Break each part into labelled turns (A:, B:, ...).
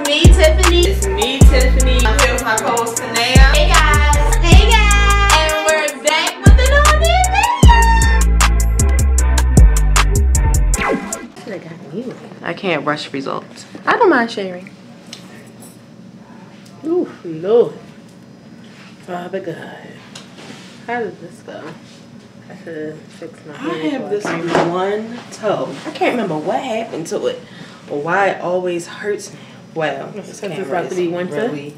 A: me, Tiffany.
B: It's me, Tiffany. I'm here with my co-host, Tanea.
A: Hey guys. Hey guys. And we're back with an all new video.
B: I can't rush results. I don't mind sharing. Ooh, Lord. Father God. How did this go? I should fix my hair. I have this one toe. I can't remember what happened to it or why it always hurts now. Well, this camera is about to be winter. Really,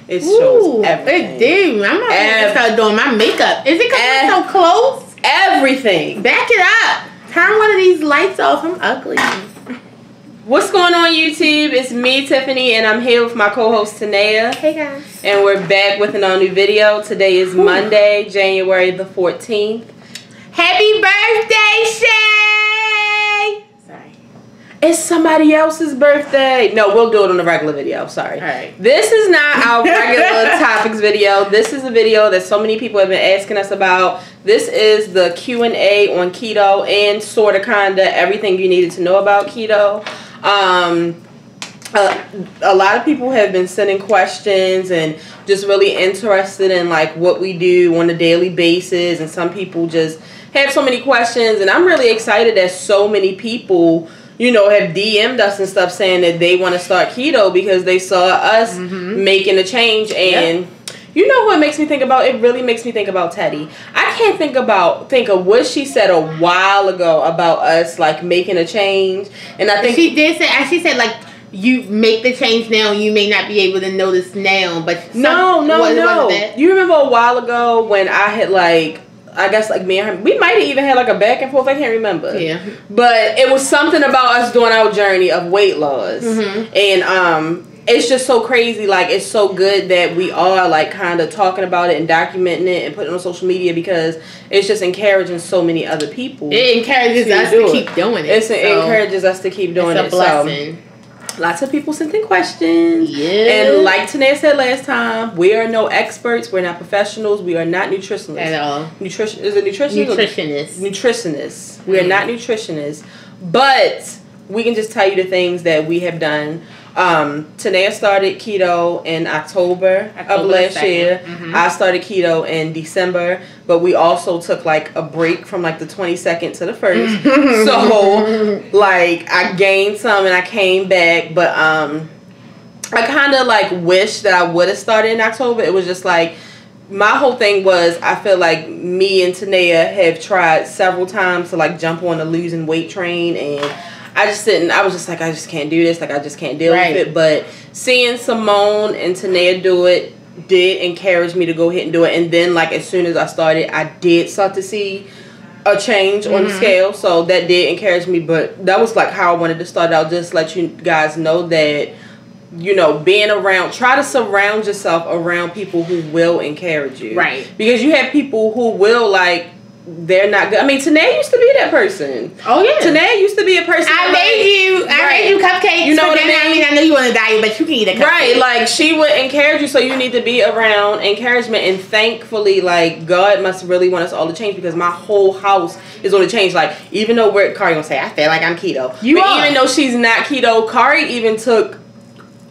B: it shows everything.
A: It did. I'm not going to start doing my makeup. Is it because it's so close?
B: Everything.
A: Back it up. Turn one of these lights off. I'm ugly.
B: What's going on, YouTube? It's me, Tiffany, and I'm here with my co-host, Tanea.
A: Hey, guys.
B: And we're back with an all new video. Today is Monday, January the 14th.
A: Happy birthday, Shay! Sorry.
B: It's somebody else's birthday. No, we'll do it on the regular video. Sorry.
A: All right.
B: This is not our regular topics video. This is a video that so many people have been asking us about. This is the Q&A on keto and sorta kinda everything you needed to know about keto. A lot of people have been sending questions and just really interested in like what we do on a daily basis, and some people just have so many questions, and I'm really excited that so many people, you know, have DM'd us and stuff saying that they want to start keto because they saw us making a change. And you know what makes me think about it? Really makes me think about Teddy. I can't think of what she said a while ago about us like making a change, and I think
A: she did say, she said like, you make the change now, you may not be able to notice now, but
B: no. You remember a while ago when I had like, I guess like me and her, we might have even had like a back and forth. I can't remember.
A: Yeah.
B: But it was something about us doing our journey of weight loss, and it's just so crazy. Like, it's so good that we are like kind of talking about it and documenting it and putting it on social media, because it's just encouraging so many other people.
A: It encourages us to keep doing it.
B: It encourages us to keep doing it.
A: It's a blessing.
B: So, lots of people sent in questions.
A: Yeah.
B: And like Tanea said last time, we are no experts. We're not professionals. We are not nutritionists.
A: At all.
B: Is it nutritionists?
A: Nutritionists.
B: Nutritionists. We are not nutritionists. But we can just tell you the things that we have done. Tanea started keto in October of last year. I started keto in December, but we also took like a break from like the 22nd to the 1st. So like I gained some and I came back, but I kind of like wish that I would have started in October. It was just like, my whole thing was, I feel like me and Tanea have tried several times to like jump on the losing weight train, and I just didn't. I was just like, I just can't do this. Like, I just can't deal with it. But seeing Simone and Tanea do it did encourage me to go ahead and do it. And then, like, as soon as I started, I did start to see a change on the scale. So that did encourage me. But that was like how I wanted to start out. Just let you guys know that, you know, being around, try to surround yourself around people who will encourage you. Right. Because you have people who will, like, they're not good. I mean, Tanea used to be that person. Oh yeah, Tanea used to be a person.
A: I made you cupcakes. You know what I mean? I know you want to diet, but you can eat a cupcake.
B: Right, like she would encourage you, so you need to be around encouragement. And thankfully, like, God must really want us all to change, because my whole house is going to change. Like, even though Kari gonna say I feel like I'm keto, even though she's not keto, Kari even took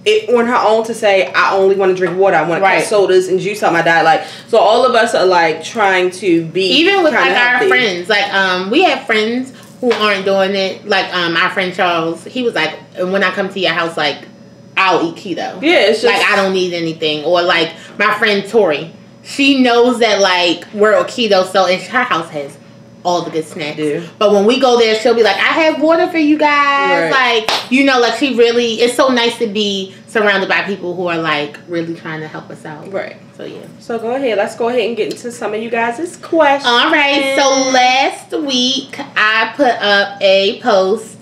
B: it on her own to say, I only want to drink water. I want to cut sodas and juice out my diet. Like, so all of us are like trying to be, even with like
A: our friends. Like, we have friends who aren't doing it. Like, our friend Charles, he was like, when I come to your house, like, I'll eat keto. Yeah, it's just like, I don't need anything. Or like my friend Tori, she knows that like we're a keto, so her house has all the good snacks. But when we go there, she'll be like, I have water for you guys. Like, you know, like, she really, it's so nice to be surrounded by people who are like really trying to help us out. Right. So yeah. So
B: go ahead. Let's go ahead and get into some of you guys' questions.
A: All right. So last week I put up a post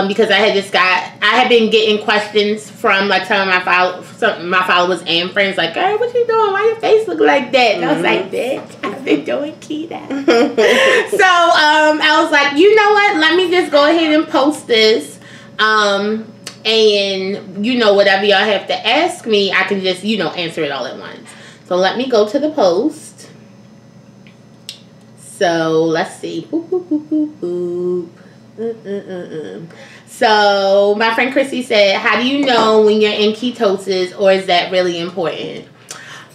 A: because I had been getting questions from like some of my followers and friends, like, hey, what you doing? Why your face look like that? And I was like, bitch, I've been doing keto. So I was like, you know what? Let me just go ahead and post this. And you know, whatever y'all have to ask me, I can just, you know, answer it all at once. So let me go to the post. So let's see. Boop, boop, boop, boop, boop. So my friend Chrissy said, how do you know when you're in ketosis, or is that really important?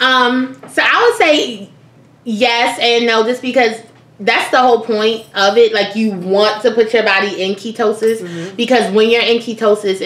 A: So I would say yes and no, just because that's the whole point of it. Like, you want to put your body in ketosis because when you're in ketosis,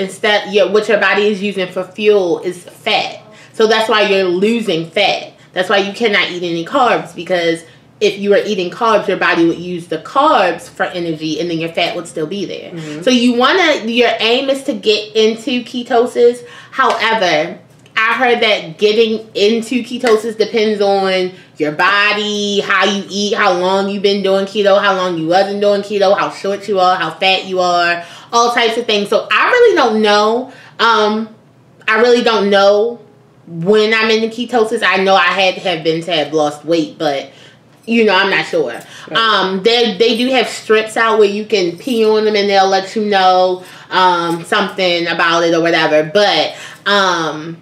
A: what your body is using for fuel is fat. So that's why you're losing fat. That's why you cannot eat any carbs, because if you were eating carbs, your body would use the carbs for energy, and then your fat would still be there. So your aim is to get into ketosis. However, I heard that getting into ketosis depends on your body, how you eat, how long you've been doing keto, how long you wasn't doing keto, how short you are, how fat you are, all types of things. So I really don't know. I really don't know when I'm in the ketosis. I know I had to have lost weight, but I'm not sure. Right. They do have strips out where you can pee on them and they'll let you know something about it or whatever. But the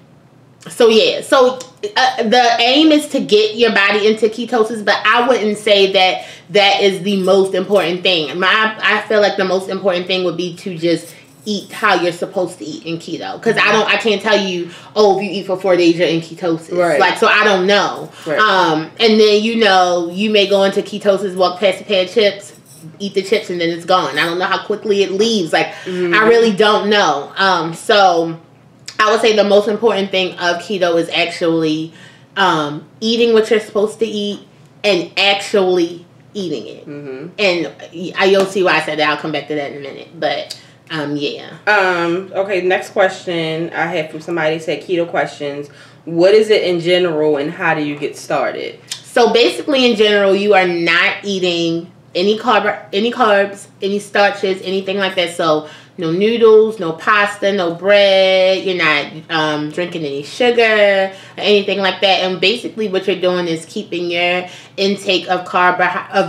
A: aim is to get your body into ketosis, but I wouldn't say that is the most important thing. I feel like the most important thing would be to just eat how you're supposed to eat in keto, because I can't tell you, if you eat for 4 days you're in ketosis, right? Like, so I don't know, right. And then you may go into ketosis, walk past a pair of chips, eat the chips, and then it's gone. I don't know how quickly it leaves. Like, I really don't know. So I would say the most important thing of keto is actually eating what you're supposed to eat and actually eating it. And you'll see why I said that. I'll come back to that in a minute, but. Okay,
B: next question I had from somebody said, keto questions. What is it in general, and how do you get started?
A: So basically, in general, you are not eating any carbs, any starches, anything like that. So no noodles, no pasta, no bread. You're not drinking any sugar or anything like that. And basically, what you're doing is keeping your intake of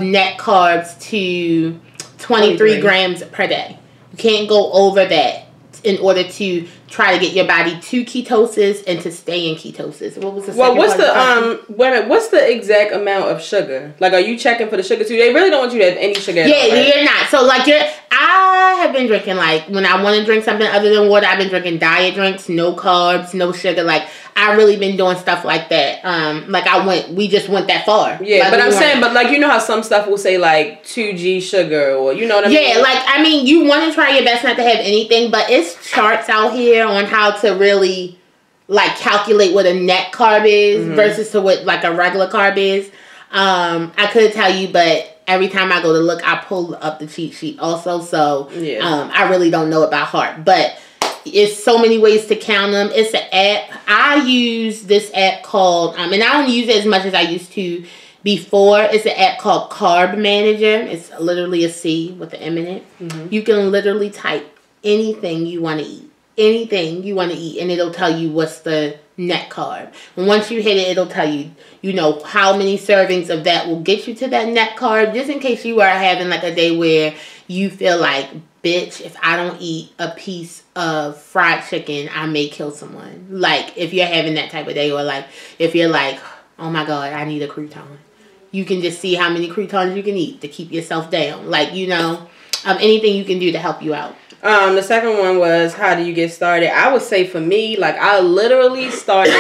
A: net carbs to 23 grams per day. You can't go over that in order to try to get your body to ketosis and to stay in ketosis. What was the second part?
B: What's the exact amount of sugar? Like, are you checking for the sugar too? They really don't want you to have any sugar at all, right?
A: You're not. So like, I have been drinking, like, when I want to drink something other than water, I've been drinking diet drinks, no carbs, no sugar. Like, I really been doing stuff like that. We just went that far.
B: Yeah,
A: like,
B: but I'm saying, like, you know how some stuff will say like 2G sugar, or you know what I mean?
A: Yeah, like, I mean, you want to try your best not to have anything, but it's charts out here on how to really, like, calculate what a net carb is versus to what, like, a regular carb is. I could tell you, but every time I go to look, I pull up the cheat sheet also. So, I really don't know it by heart. But it's so many ways to count them. It's an app. I use this app called, and I don't use it as much as I used to before. It's an app called Carb Manager. It's literally a C with an M in it. You can literally type anything you want to eat. Anything you want to eat, and it'll tell you what's the net carb. And once you hit it, it'll tell you, how many servings of that will get you to that net carb, just in case you are having, like, a day where you feel like, bitch, if I don't eat a piece of fried chicken, I may kill someone. Like, if you're having that type of day, or, like, if you're like, oh my God, I need a crouton. You can just see how many croutons you can eat to keep yourself down. Like, anything you can do to help you out.
B: The second one was, how do you get started? I would say for me, like, I literally started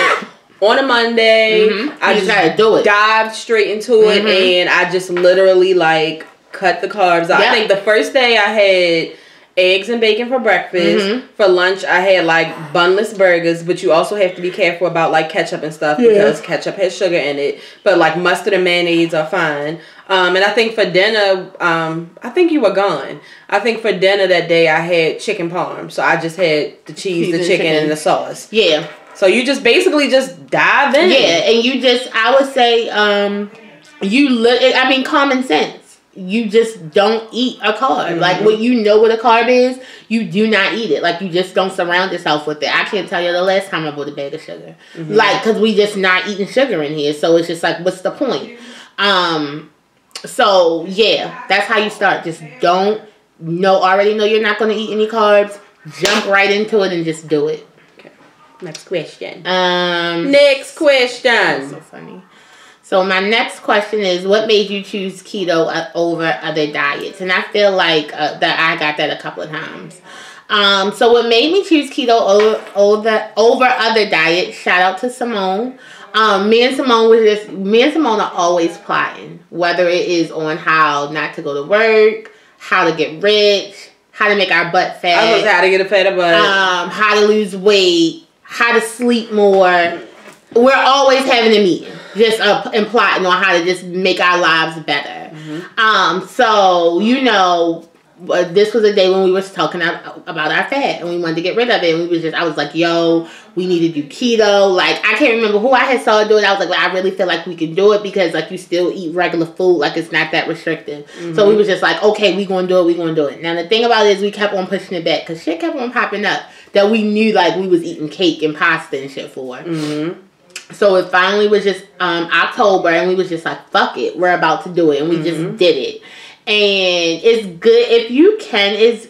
B: on a Monday. I just
A: gotta do it.
B: Dived straight into it, and I just literally, like, cut the carbs out. I think the first day I had eggs and bacon for breakfast. For lunch, I had, like, bunless burgers, but you also have to be careful about, like, ketchup and stuff because ketchup has sugar in it. But, like, mustard and mayonnaise are fine. And I think for dinner, I think you were gone. I think for dinner that day I had chicken parm. So I just had the cheese, the chicken, and the sauce. Yeah. So you just basically just dive in.
A: Yeah, and I would say, common sense. You just don't eat a carb. Like, what a carb is, you do not eat it. Like, you just don't surround yourself with it. I can't tell you the last time I bought a bag of sugar. Like, because we just not eating sugar in here. So it's just like, what's the point? So, yeah, that's how you start. Just already know you're not going to eat any carbs. Jump right into it and just do it.
B: Okay. Next question. Next question.
A: That's so funny. So my next question is, what made you choose keto over other diets? And I feel like that I got that a couple of times. So what made me choose keto over other diets? Shout out to Simone. Me and Simone are always plotting, whether it is on how not to go to work, how to get rich, how to make our butt fat.
B: I was how to get a fatter butt.
A: How to lose weight, how to sleep more. We're always having a meeting, just and plotting on how to just make our lives better. Mm-hmm. So this was a day when we were talking about our fat and we wanted to get rid of it. And I was like, yo, we need to do keto. Like, I can't remember who I had saw do it. I was like, I really feel like we can do it because like you still eat regular food. Like, it's not that restrictive. Mm-hmm. So we was just like, okay, we going to do it. We going to do it. Now, the thing about it is we kept on pushing it back because shit kept on popping up that we knew like we was eating cake and pasta and shit for. Mm-hmm. So it finally was just October and we was just like, fuck it. We're about to do it. And we just did it. And it's good if you can. It's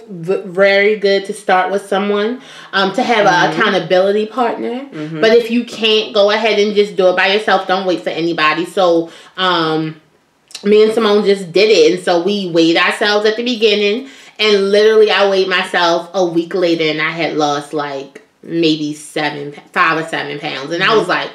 A: very good to start with someone to have an accountability partner. Mm-hmm. But if you can't, go ahead and just do it by yourself. Don't wait for anybody. So me and Simone just did it, and so we weighed ourselves at the beginning, and literally I weighed myself a week later, and I had lost like maybe 5 or 7 pounds, and I was like,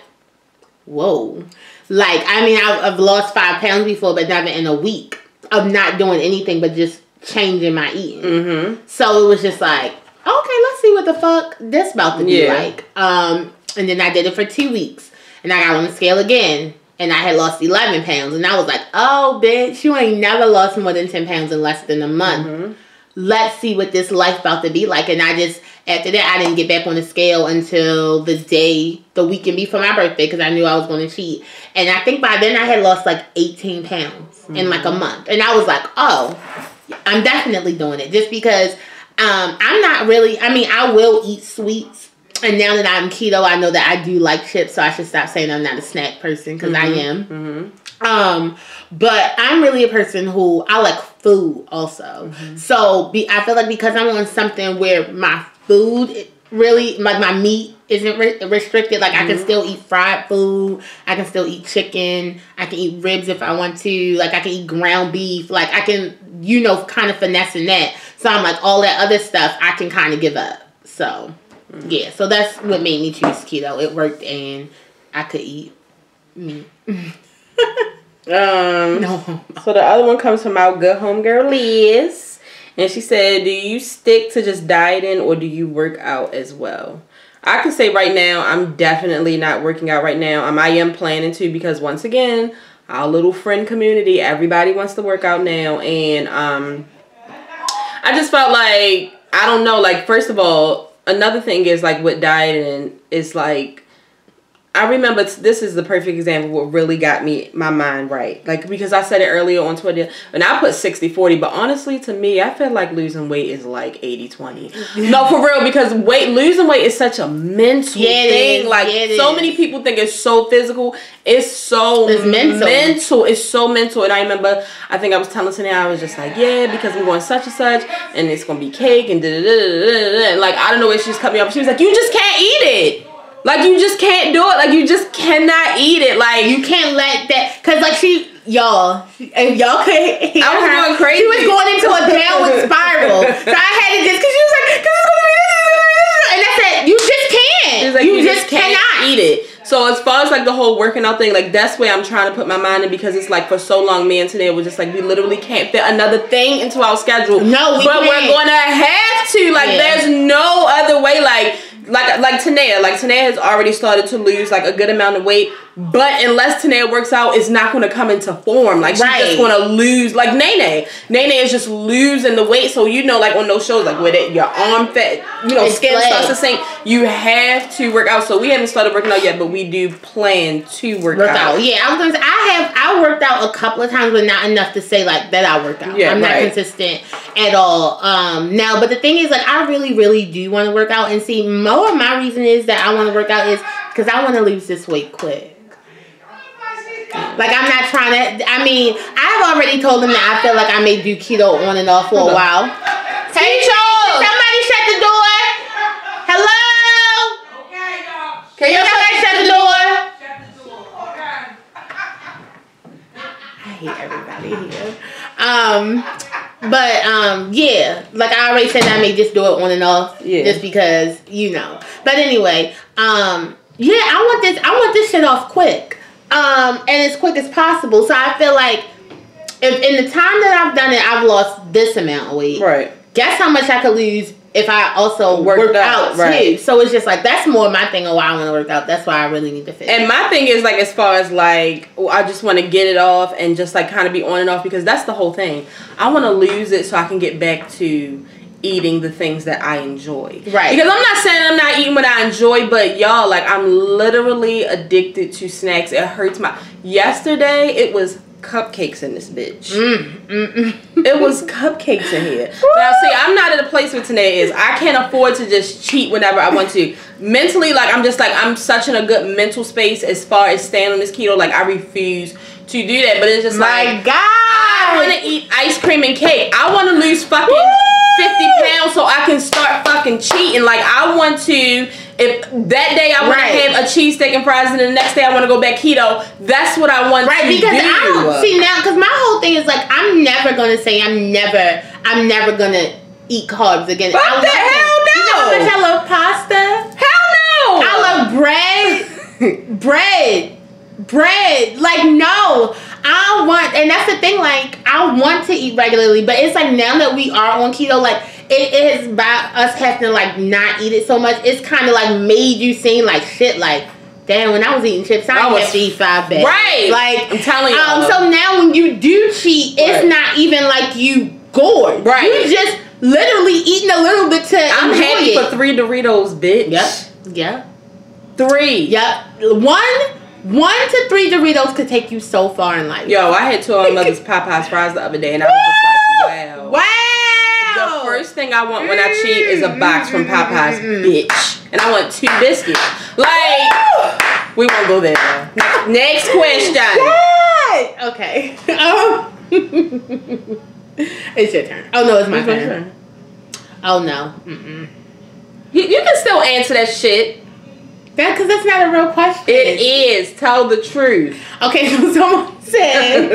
A: whoa. Like, I mean, I've lost 5 pounds before, but never in a week of not doing anything but just changing my eating. Mm-hmm. So it was just like, okay, let's see what the fuck this about to be like. And then I did it for 2 weeks, and I got on the scale again, and I had lost 11 pounds, and I was like, oh, bitch, you ain't never lost more than 10 pounds in less than a month. Mm-hmm. Let's see what this life about to be like. And I just, after that, I didn't get back on the scale until the weekend before my birthday, because I knew I was going to cheat. And I think by then I had lost like 18 pounds in like a month. And I was like, oh, I'm definitely doing it. Just because I'm not really, I mean, I will eat sweets. And now that I'm keto, I know that I do like chips, so I should stop saying I'm not a snack person, because I am. Mm-hmm. But I'm really a person who, I like food also. Mm-hmm. So I feel like because I'm on something where my food really, like my meat isn't restricted. Like, I can still eat fried food. I can still eat chicken. I can eat ribs if I want to. Like, I can eat ground beef. Like, I can, kind of finessing that. So I'm like, all that other stuff, I can kind of give up. So, yeah. So that's what made me choose keto. It worked, and I could eat meat.
B: No. So the other one comes from our good homegirl Liz, and she said, do you stick to just dieting or do you work out as well? I can say right now I'm definitely not working out right now. I am planning to, because once again, our little friend community, everybody wants to work out now, and I just felt like, I don't know, like, first of all, another thing is like with dieting is like, I remember this is the perfect example of what really got my mind right. Like, because I said it earlier on Twitter, and I put 60-40, but honestly, to me, I feel like losing weight is like 80-20. No, for real, because losing weight is such a mental thing. Like, so many people think it's so physical. It's mental. It's so mental. And I remember, I think I was telling Tania, I was just like, yeah, because we're going such and such, and it's going to be cake, and da-da-da-da-da-da. And like, I don't know where she just cut me off. She was like, you just can't eat it. Like, you just can't do it. Like, you just cannot eat it. Like,
A: you can't let that, because like y'all could hear
B: I was
A: her,
B: going crazy.
A: she was going into a downward spiral. So I had to just, because she was like, and I said, you just can't.
B: Like, you just
A: cannot
B: eat it. So as far as like the whole working out thing, like, that's where I'm trying to put my mind in, because it's like, for so long, me and Tania was just like, we literally can't fit another thing into our schedule.
A: No,
B: but we're gonna have to. Like, there's no other way. Like Tania has already started to lose like a good amount of weight, but unless Tania works out, it's not going to come into form. Like, she's just going to lose. Like Nene is just losing the weight. So like on those shows, like where your arm fat, skin starts to sink, you have to work out. So we haven't started working out yet, but we do plan to work out.
A: Yeah, I was going to say I worked out a couple of times, but not enough to say like that I work out. Yeah, I'm not consistent at all. Now, but the thing is, like, I really, really do want to work out, and see, more of my reason is that I want to work out is because I want to lose this weight quick. Like, I'm not trying to, I mean, I've already told them that I feel like I may do keto on and off for a while. Hey, Charles! Somebody shut the door! Hello?
B: Can you
A: somebody shut the door? Yeah, like I already said, I may just do it on and off, just because, you know. But anyway, yeah, I want this shit off quick, and as quick as possible. So I feel like if in the time that I've done it, I've lost this amount of weight.
B: Right. Guess
A: how much I could lose if I also worked out too. So it's just like, that's more my thing of why I want to work out. That's why I really need to fit.
B: And my thing is like, as far as like, I just want to get it off and just like kind of be on and off, because that's the whole thing. I want to lose it so I can get back to eating the things that I enjoy. Right. Because I'm not saying I'm not eating what I enjoy, but y'all, like, I'm literally addicted to snacks. It hurts my... Yesterday, it was cupcakes in this bitch. It was cupcakes in here. Now, see, I'm not at a place where today is. I can't afford to just cheat whenever I want to. Mentally, like, I'm just like, I'm such in a good mental space as far as staying on this keto. Like, I refuse to do that. But it's just like, God, I want to eat ice cream and cake. I want to lose fucking 50 pounds so I can start fucking cheating. Like, I want to... If that day I want to have a cheesesteak and fries, and the next day I want to go back keto, that's what I want to do.
A: Because I don't see now, because my whole thing is like, I'm never gonna say I'm never gonna eat carbs again.
B: Fuck that, hell no.
A: You know how much I love pasta?
B: Hell no.
A: I love bread. Like, no, I want, and that's the thing. Like, I want to eat regularly, but it's like now that we are on keto, like. It is by us having to like not eat it so much. It's kind of like made you seem like shit. Like, damn, when I was eating chips, I didn't have to eat 5 bags. Right. Like, I'm telling you. So now when you do cheat, it's not even like you gorge. Right. You just literally eating a little bit to
B: I'm happy for 3 Doritos, bitch.
A: Yep. Yeah.
B: 3.
A: Yep. 1 to 3 Doritos could take you so far in life.
B: Yo, I had 2 of my mother's Popeyes fries the other day, and I was just like, wow.
A: Wow.
B: The first thing I want when I cheat is a box from Popeyes, bitch. And I want 2 biscuits. Like, we won't go there though. Next question.
A: Yay! Okay. It's your turn. Oh no, it's my turn. Oh no.
B: You can still answer that shit.
A: Because that's not a real question.
B: It is. Tell the truth.
A: Okay, so someone said,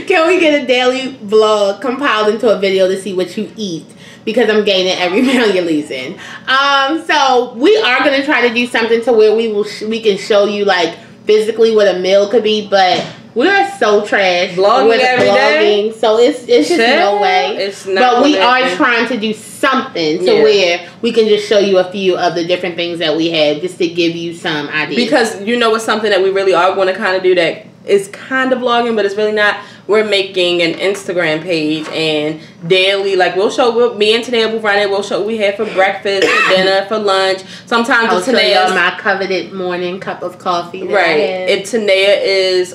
A: can we get a daily vlog compiled into a video to see what you eat? Because I'm gaining every pound you're losing. So we are going to try to do something to where we can show you like physically what a meal could be, but we are so trash
B: vlogging every day.
A: So it's just no way.
B: It's not.
A: But we are trying to do something to where we can just show you a few of the different things that we have, just to give you some ideas.
B: Because you know, it's something that we really are going to kind of do that is kind of vlogging, but it's really not. We're making an Instagram page, and daily, like, me and Tanea will run it. We'll show what we have for breakfast, for dinner, for lunch. Sometimes
A: I'll show y'all my coveted morning cup of coffee.
B: If Tanea is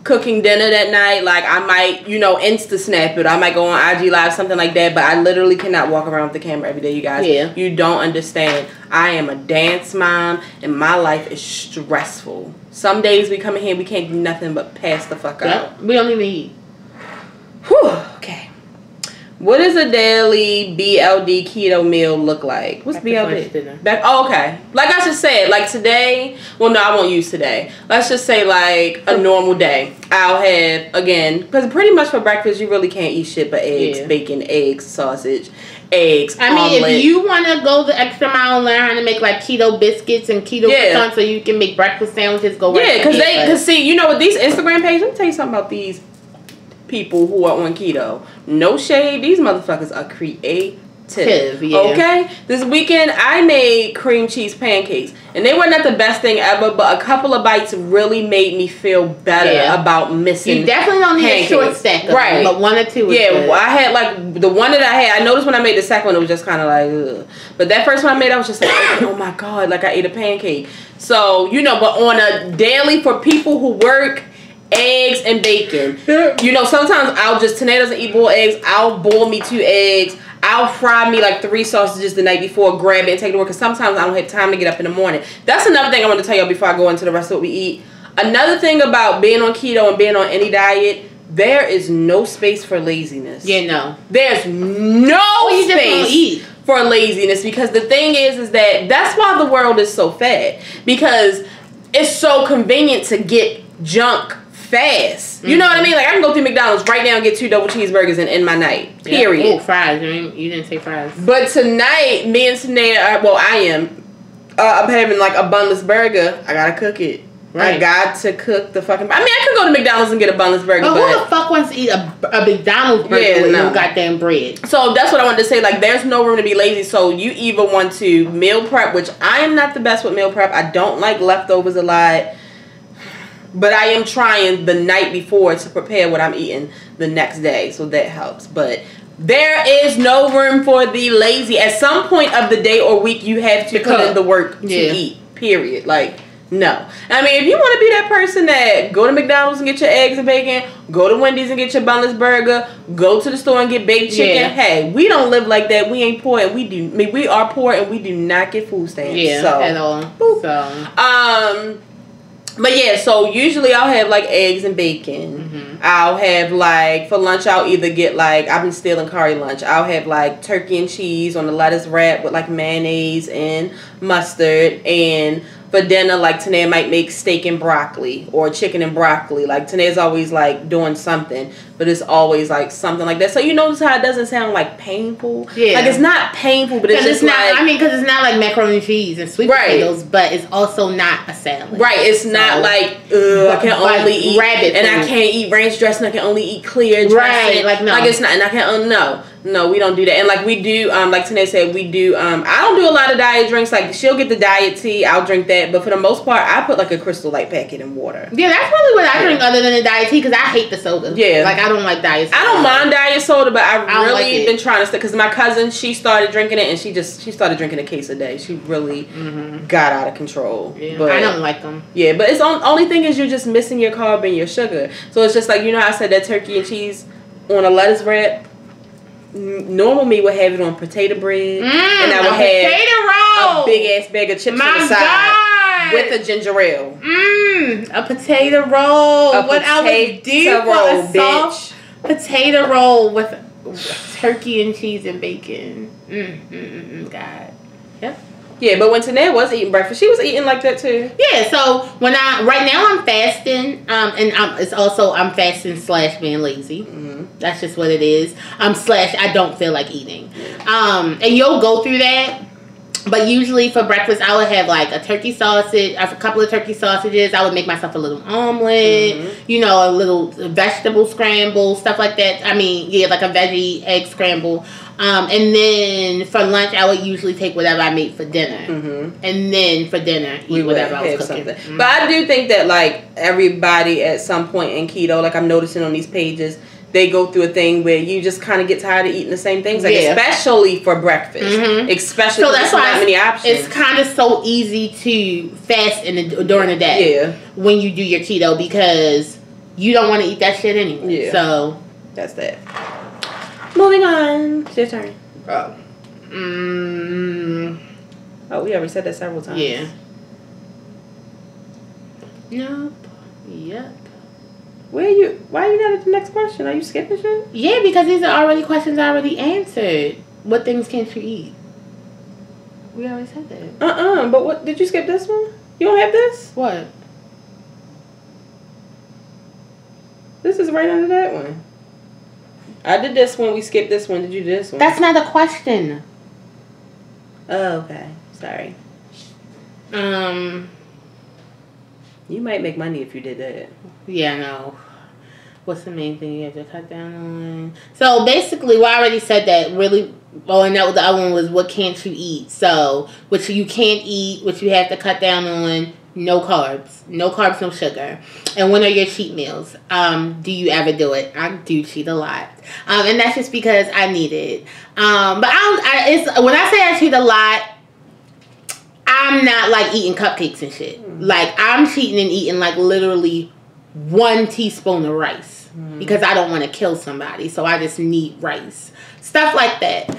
B: cooking dinner that night, like, I might, Insta snap it. I might go on IG Live, something like that. But I literally cannot walk around with the camera every day, you guys. Yeah. You don't understand. I am a dance mom, and my life is stressful. Some days we come in here, we can't do nothing but pass the fuck out.
A: We don't even eat.
B: Whew. Okay. What does a daily BLD keto meal look like? What's BLD? Okay. Like I just said, like today, well, no, I won't use today. Let's just say like a normal day. I'll have, again, because pretty much for breakfast, you really can't eat shit but eggs, bacon, eggs, sausage, eggs, omelet.
A: If you want to go the extra mile and learn how to make like keto biscuits and keto croissants so you can make breakfast sandwiches, go right
B: ahead. Yeah, because see, with these Instagram pages, let me tell you something about these people who are on keto. No shade, these motherfuckers are creative. Okay? This weekend, I made cream cheese pancakes. And they weren't the best thing ever, but a couple of bites really made me feel better about missing.
A: You definitely don't need a short stack of them, but 1 or 2 was good.
B: Well, I had like the one that I had. I noticed when I made the second one, it was just kind of like, ugh. But that first one I made, I was just like, oh my God, like I ate a pancake. So, but on a daily for people who work, eggs and bacon. Sometimes Tanea doesn't eat boiled eggs. I'll boil me 2 eggs. I'll fry me like 3 sausages the night before, grab it and take it to work, because sometimes I don't have time to get up in the morning. That's another thing I want to tell y'all before I go into the rest of what we eat. Another thing about being on keto and being on any diet, there is no space for laziness.
A: Yeah, no.
B: There's no space for laziness, because the thing is that that's why the world is so fat, because it's so convenient to get junk fast. You know what I mean? Like, I can go through McDonald's right now and get 2 double cheeseburgers and end my night. Period.
A: Oh, fries. You didn't say fries.
B: But tonight, me and Tanea, I'm having like a bunless burger. I gotta cook it. Right. I got to cook the fucking... I mean, I could go to McDonald's and get a bunless burger,
A: but who the fuck wants to eat a McDonald's burger with no goddamn bread? So
B: that's what I wanted to say. Like, there's no room to be lazy. So you either want to meal prep, which I am not the best with meal prep. I don't like leftovers a lot. But I am trying the night before to prepare what I'm eating the next day. So that helps. But there is no room for the lazy. At some point of the day or week, you have to put in the work to eat. Period. Like... No. I mean, if you want to be that person that go to McDonald's and get your eggs and bacon, go to Wendy's and get your bunless burger, go to the store and get baked chicken. Hey, we don't live like that. We ain't poor, and we are poor, and we do not get food stamps.
A: Yeah,
B: so,
A: at all.
B: Boop.
A: So,
B: but yeah, so usually I'll have like eggs and bacon. I'll have like, for lunch, I'll either get like, I've been stealing curry lunch. I'll have like turkey and cheese on the lettuce wrap with like mayonnaise and mustard. And for dinner, like, Tanea might make steak and broccoli or chicken and broccoli. Like, Tanea's always, like, doing something. But it's always, like, something like that. So, you notice how it doesn't sound, like, painful? Yeah. Like, it's not painful, but it's just
A: not,
B: like...
A: I mean, because it's not, like, macaroni and cheese and sweet potatoes, but it's also not a salad.
B: Right. It's not, like, I can only eat... rabbit and food. I can't eat ranch dressing. I can only eat clear dressing.
A: Right. Like, no.
B: Like, it's not... And I can't... No, we don't do that. And, like, we do... like Tanea said, we do... I don't do a lot of diet drinks. Like, she'll get the diet tea. I'll drink that. But for the most part, I put, like, a Crystal Light packet in water.
A: Yeah, that's really what I drink other than the diet tea, because I hate the soda. Yeah. Like, I don't like diet soda.
B: I don't mind diet soda, but I really been trying to... Because my cousin, she started drinking it, and she started drinking a case a day. She really got out of control. Yeah, but I don't like them. Yeah, but it's only thing is you're just missing your carb and your sugar. So it's just like, you know how I said that turkey and cheese on a lettuce wrap? Normal me would have it on potato bread, and I would have a big ass bag of chips on the side with a ginger ale.
A: A potato roll. What I would do for a soft potato roll with turkey and cheese and bacon. God. Yep.
B: Yeah, but when Tanea was eating breakfast, she was eating like that too.
A: Yeah, so when right now I'm fasting, and it's also I'm fasting / being lazy. That's just what it is. / I don't feel like eating. And you'll go through that. But usually for breakfast, I would have like a turkey sausage, a couple of turkey sausages. I would make myself a little omelet, you know, a little vegetable scramble, stuff like that. I mean, yeah, like a veggie egg scramble. And then for lunch, I would usually take whatever I made for dinner. And then for dinner, eat whatever I was cooking.
B: But I do think that, like, everybody at some point in keto, like I'm noticing on these pages, they go through a thing where you just kind of get tired of eating the same things, like especially for breakfast, especially so that's why not many options.
A: It's kind of so easy to fast during the day when you do your keto because you don't want to eat that shit anyway. Yeah. So
B: that's that. Moving on, it's your turn. Oh, we already said that several times.
A: Yeah. Nope. Yep.
B: Why are you not at the next question? Are you skipping shit?
A: Yeah, because these are already questions I already answered. What things can't you eat? We already said that.
B: But what did you skip this one? You don't have this?
A: What?
B: This is right under that one. I did this one. We skipped this one. Did you do this one?
A: That's not a question.
B: Oh, okay. Sorry. You might make money if you did that.
A: Yeah, I know. What's the main thing you have to cut down on? So basically, I already said that really. Oh, and that the other one was what can't you eat? So what you can't eat, what you have to cut down on. No carbs, no sugar. And when are your cheat meals? Do you ever do it? I do cheat a lot, and that's just because I need it. But when I say I cheat a lot, I'm not like eating cupcakes and shit. Like I'm cheating and eating like literally 1 teaspoon of rice because I don't want to kill somebody, so I just need rice, stuff like that.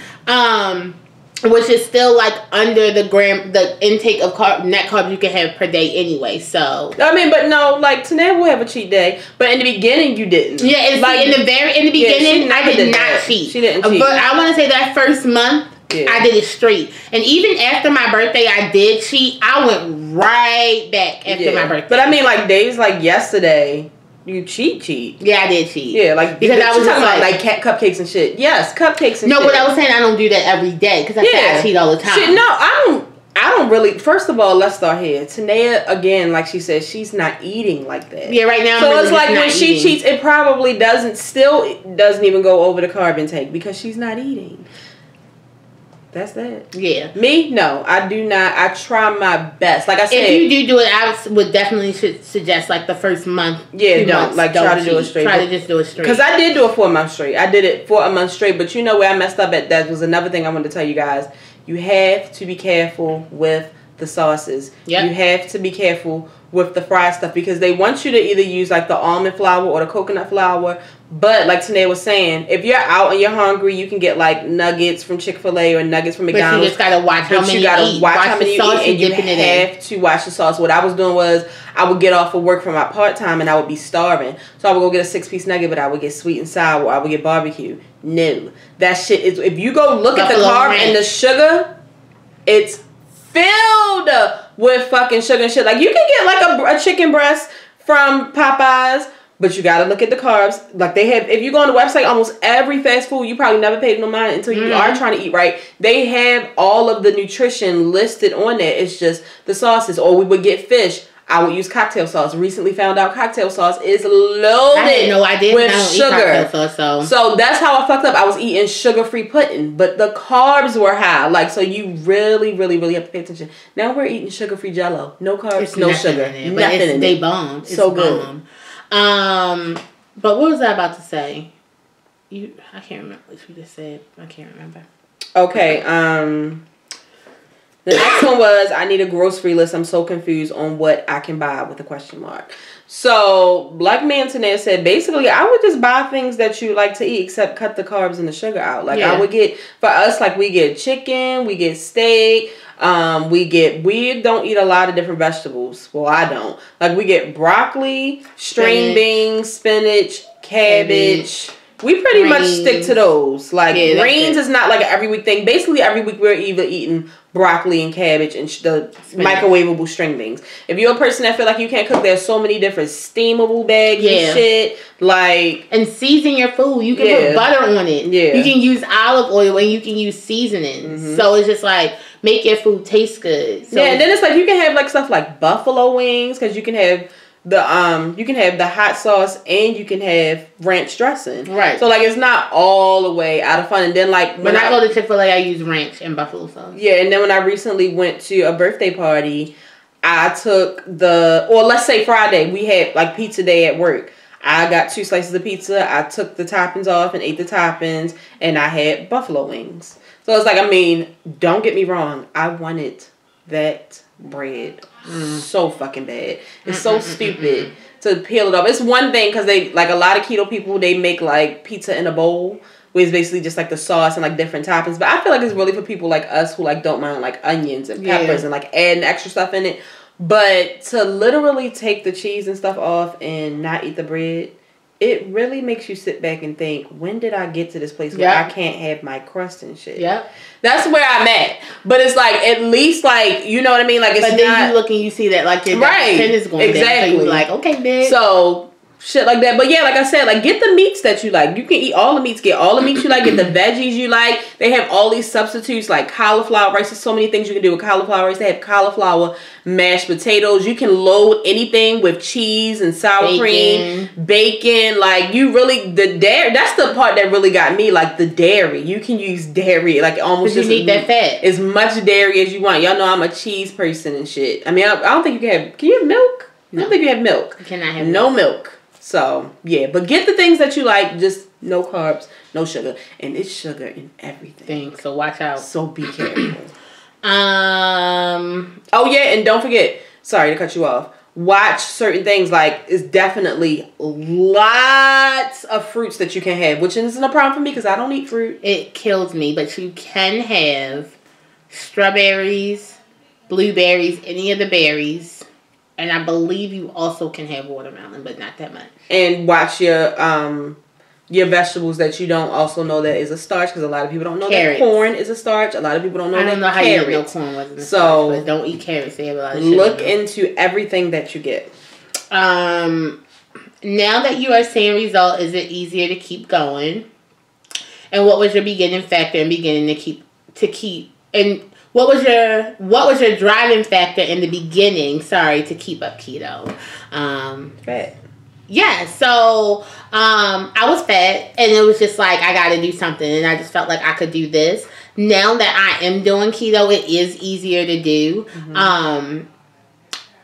A: Which is still like under the intake of net carbs you can have per day anyway. So
B: I mean, but no, like Tanea will have a cheat day, but in the beginning you didn't.
A: Yeah, it's like in the beginning I did not cheat.
B: She didn't cheat.
A: But I want to say that first month I did it straight, and even after my birthday I did cheat. I went right back after my birthday.
B: But I mean, like days like yesterday. You cheat.
A: Yeah, I did cheat.
B: Yeah, like
A: because I was
B: talking
A: just
B: about like cupcakes and shit. Yes, cupcakes and shit.
A: No, but I was saying I don't do that every day because I say I cheat all the time.
B: Shit, no, I don't really. First of all, let's start here. Tanea, again, like she said, she's not eating like that.
A: Yeah, right now.
B: So it's like when she cheats, it probably doesn't even go over the carb intake because she's not eating. That's that.
A: Yeah.
B: Me? No, I do not. I try my best. Like I said,
A: if you do it, I would definitely suggest like the first month.
B: Yeah, don't try to do it straight.
A: Try to just do it straight.
B: Because I did do it for a month straight. I did it for a month straight. But you know where I messed up at? That was another thing I wanted to tell you guys. You have to be careful with the sauces. Yep. You have to be careful with the fried stuff because they want you to either use like the almond flour or the coconut flour. But like Tanea was saying, if you're out and you're hungry, you can get like nuggets from Chick-fil-A or nuggets from McDonald's.
A: But you just gotta watch how many you eat.
B: Watch how many you eat, and you have to watch the sauce. What I was doing was I would get off of work from my part-time and I would be starving. So I would go get a 6-piece nugget, but I would get sweet and sour. I would get barbecue. No. That shit is, if you go look at the carb and the sugar, it's filled with fucking sugar and shit. Like you can get like a chicken breast from Popeyes, but you gotta look at the carbs. Like they have, if you go on the website, almost every fast food, you probably never paid no mind until you are trying to eat right. They have all of the nutrition listed on there. It's just the sauces. Or we would get fish. I would use cocktail sauce. Recently found out cocktail sauce is loaded with sugar. So that's how I fucked up. I was eating sugar-free pudding, but the carbs were high. Like, so you really, really, really have to pay attention. Now we're eating sugar-free Jell-O. No carbs, no sugar. Nothing in it.
A: They bomb. It's
B: so good.
A: But what was I about to say? I can't remember what you just said. I can't remember.
B: Okay. The next one was, I need a grocery list. I'm so confused on what I can buy with a question mark. So, like me and Tanea said, basically, I would just buy things that you like to eat, except cut the carbs and the sugar out. Like, I would get, for us, like, we get chicken, we get steak, we don't eat a lot of different vegetables. Well, I don't. Like, we get broccoli, string beans, spinach, cabbage. We pretty much stick to those. Like, greens is not like an every week thing. Basically, every week we're either eating broccoli and cabbage and the microwavable string beans. If you're a person that feel like you can't cook, there's so many different steamable bags and shit. Like,
A: and season your food. You can put butter on it. Yeah. You can use olive oil and you can use seasonings. So it's just like, make your food taste good. So
B: and then it's like you can have like stuff like buffalo wings, because you can have the hot sauce and you can have ranch dressing. Right. So like it's not all the way out of fun. And then like
A: when I go to Chick-fil-A, I use ranch and buffalo sauce.
B: Yeah, and then when I recently went to a birthday party, I took let's say Friday, we had like pizza day at work. I got 2 slices of pizza. I took the toppings off and ate the toppings, and I had buffalo wings. So it's like, I mean, don't get me wrong, I wanted that bread so fucking bad. It's so stupid to peel it off. It's one thing because they, like a lot of keto people, they make like pizza in a bowl, where it's basically just like the sauce and like different toppings. But I feel like it's really for people like us who like don't mind like onions and peppers and like adding extra stuff in it. But to literally take the cheese and stuff off and not eat the bread, it really makes you sit back and think, when did I get to this place where I can't have my crust and shit? Yeah. That's where I'm at. But it's like, at least like, you know what I mean? Like, it's
A: but then you look and you see that like your pen is going down. So you're like, okay, bitch.
B: So shit like that. But yeah, like I said, like get the meats that you like. You can eat all the meats. Get all the meats you like. Get the veggies you like. They have all these substitutes like cauliflower rice. There's so many things you can do with cauliflower rice. They have cauliflower mashed potatoes. You can load anything with cheese and sour cream, bacon. Like you really, the dairy, that's the part that really got me. Like the dairy. You can use dairy. Like almost just
A: you need that fat.
B: As much dairy as you want. Y'all know I'm a cheese person and shit. I mean, I don't think you can you have milk? No. I don't think you have milk.
A: You cannot have
B: no milk. So, yeah. But get the things that you like. Just no carbs, no sugar. And it's sugar in everything.
A: So, watch out.
B: So, be careful. Oh, yeah. And don't forget. Sorry to cut you off. Watch certain things. Like, it's definitely lots of fruits that you can have. Which isn't a problem for me because I don't eat fruit.
A: It kills me. But you can have strawberries, blueberries, any of the berries. And I believe you also can have watermelon, but not that much. And
B: watch your vegetables that you don't also know that is a starch, because a lot of people don't know that corn is a starch. A lot of people don't know that carrots. I don't know how you know corn wasn't a starch, but don't eat carrots. They have a lot of sugar. Look into everything that you get.
A: And Now that you are seeing results, is it easier to keep going? And what was your beginning factor in beginning to keep and what was your driving factor in the beginning, to keep up keto?
B: Fat.
A: Yeah, so I was fat, and it was just like, I got to do something, and I just felt like I could do this. Now that I am doing keto, it is easier to do.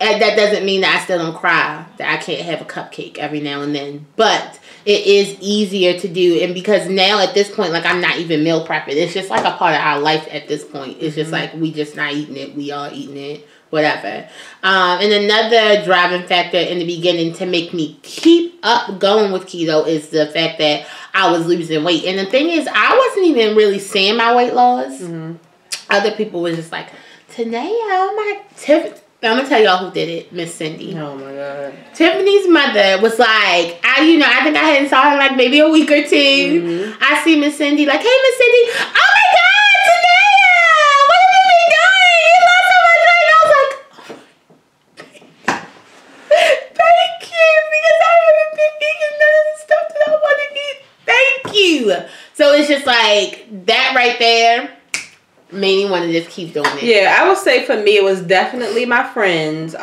A: And that doesn't mean that I still don't cry, that I can't have a cupcake every now and then. But it is easier to do. And because now at this point, like, I'm not even meal prepping. It's just like a part of our life at this point. It's just like, we just not eating it. We are eating it. Whatever. And another driving factor in the beginning to make me keep up going with keto is the fact that I was losing weight. And the thing is, I wasn't even really seeing my weight loss. Other people was just like, Tanea, oh my... I'm going to tell y'all who did it, Miss Cindy.
B: Oh, my God.
A: Tiffany's mother was like, I think I hadn't saw her like maybe a week or two. I see Miss Cindy like, hey, Miss Cindy, oh, my God, Tanea, what have you been doing? You lost so much weight. And I was like, thank you, because I haven't been eating none of the stuff that I want to eat. Thank you. So it's just like, that right there made me want to just keep doing it.
B: Yeah, I would say for me, it was definitely my friends,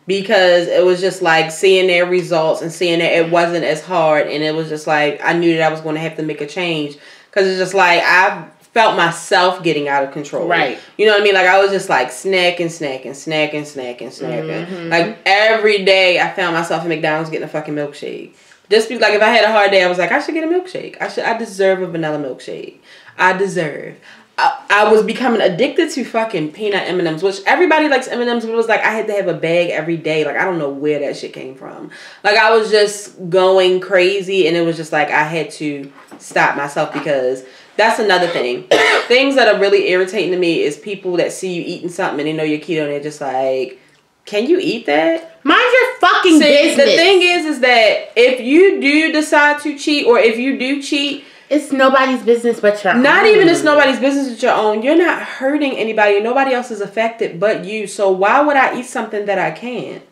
B: because it was just like seeing their results and seeing that it wasn't as hard, and it was just like I knew that I was going to have to make a change, because it's just like I felt myself getting out of control.
A: Right.
B: You know what I mean? Like I was just like snacking. Like every day I found myself in McDonald's getting a fucking milkshake. Just like if I had a hard day, I was like, I should get a milkshake. I deserve a vanilla milkshake. I was becoming addicted to fucking peanut M&Ms, which everybody likes M&Ms, but it was like I had to have a bag every day. Like I don't know where that shit came from. Like I was just going crazy, and it was just like I had to stop myself, because that's another thing. Things that are really irritating to me is people that see you eating something and they know you're keto and they're just like, can you eat that?
A: Mind your fucking business.
B: The thing is that if you do decide to cheat, or if you do cheat,
A: it's nobody's business but your own.
B: Not even it's nobody's business but your own. You're not hurting anybody. Nobody else is affected but you. So why would I eat something that I can't?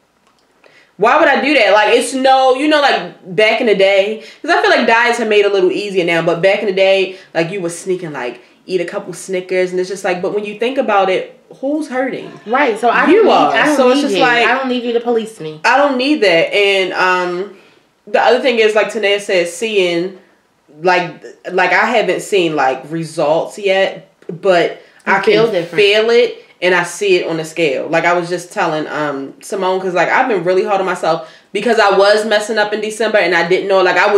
B: Why would I do that? Like, it's like back in the day, because I feel like diets are made a little easier now, but back in the day, like you were sneaking, like, eat a couple Snickers, and it's just like, but when you think about it, who's hurting?
A: Right. So I don't need you to police me.
B: I don't need that. And the other thing is, like Tanea said, seeing like I haven't seen like results yet, but I can feel it and I see it on the scale. Like I was just telling Simone, because like I've been really hard on myself because I was messing up in December and I didn't know. Like I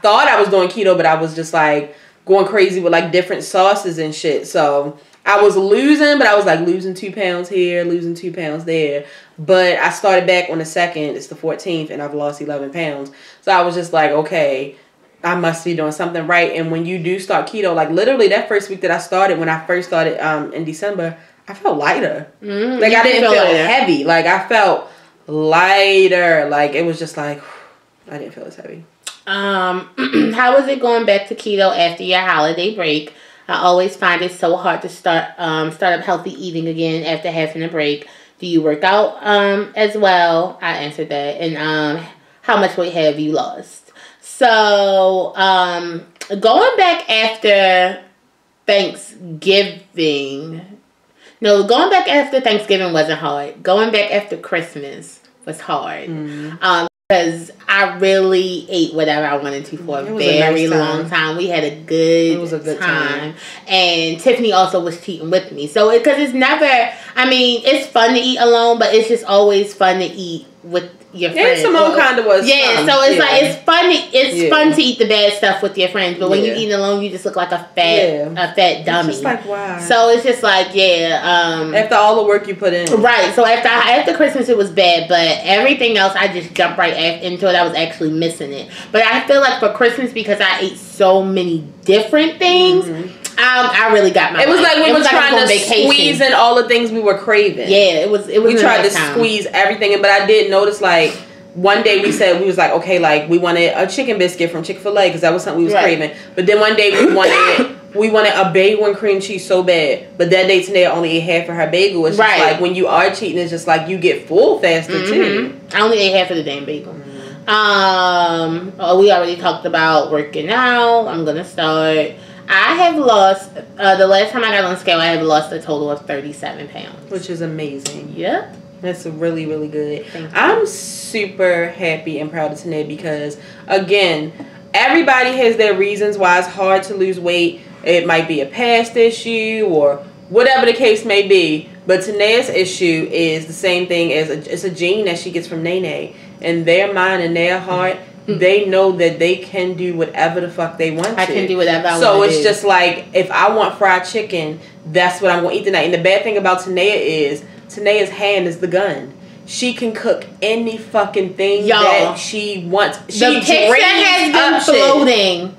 B: thought I was doing keto, but I was just like going crazy with like different sauces and shit. So I was losing, but I was like losing 2 pounds here, losing 2 pounds there. But I started back on the 2nd, it's the 14th, and I've lost 11 pounds. So I was just like, okay, I must be doing something right. And when you do start keto, like literally that first week that I started, when I first started in December, I felt lighter. Like I didn't feel heavy. Like I felt lighter. Like it was just like, I didn't feel as heavy.
A: How was it going back to keto after your holiday break? I always find it so hard to start up healthy eating again after having a break. Do you work out as well? I answered that. And how much weight have you lost? So going back after Thanksgiving. No, going back after Thanksgiving wasn't hard. Going back after Christmas was hard. Because I really ate whatever I wanted to for a very long time. We had a good time. And Tiffany also was cheating with me. So, because it's never, I mean, it's fun to eat alone, but it's just always fun to eat with your friends.
B: And Simone kind of was
A: fun. So it's like, it's fun. It's fun to eat the bad stuff with your friends. But when you eat alone, you just look like a fat dummy.
B: It's just like, wow.
A: So it's just like, after
B: all the work you put in.
A: Right. So after Christmas, it was bad. But everything else, I just jumped right into it. I was actually missing it. But I feel like for Christmas, because I ate so many different things, I really got my.
B: It was like we were trying to squeeze in all the things we were craving.
A: Yeah, it was.
B: We tried to squeeze everything in, but I did notice like one day we was like, okay, like we wanted a chicken biscuit from Chick-fil-A because that was something we was craving. But then one day we wanted a bagel and cream cheese so bad, but that day Tanea only ate half of her bagel. It's just like when you are cheating, it's just like you get full faster too.
A: I only ate half of the damn bagel. We already talked about working out. I'm gonna start. I have lost, the last time I got on the scale, I have lost a total of 37 pounds.
B: Which is amazing.
A: Yep.
B: That's really, really good. I'm super happy and proud of Tanae because, again, everybody has their reasons why it's hard to lose weight. It might be a past issue or whatever the case may be. But Tanae's issue is the same thing as it's a gene that she gets from Nene. In their mind and their heart, they know that they can do whatever the fuck they want to.
A: I can do whatever I want to.
B: So it's just like, if I want fried chicken, that's what I'm going to eat tonight. And the bad thing about Tanea's hand is the gun. She can cook any fucking thing that she wants.
A: The picture has been floating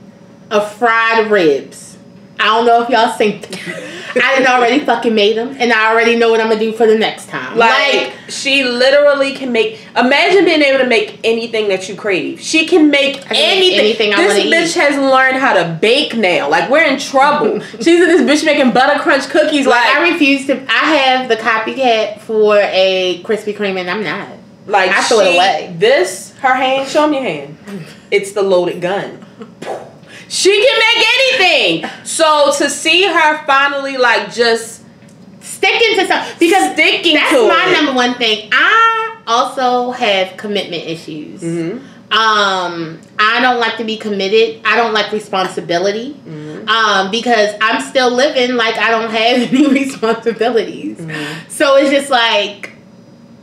A: of fried ribs. I don't know if y'all seen them. I done already fucking made them, and I already know what I'm gonna do for the next time.
B: Like she literally can make. Imagine being able to make anything that you crave. She can make anything. This bitch has learned how to bake now. Like, we're in trouble. She's in this bitch making butter crunch cookies. Like,
A: I refuse to. I have the copycat for a Krispy Kreme, and I'm not.
B: Like,
A: I throw it away.
B: Her hand. Show me your hand. It's the loaded gun. She can make anything. So to see her finally like just
A: sticking to something, because that's my number one thing. I also have commitment issues. I don't like to be committed. I don't like responsibility. Because I'm still living like I don't have any responsibilities. So it's just like,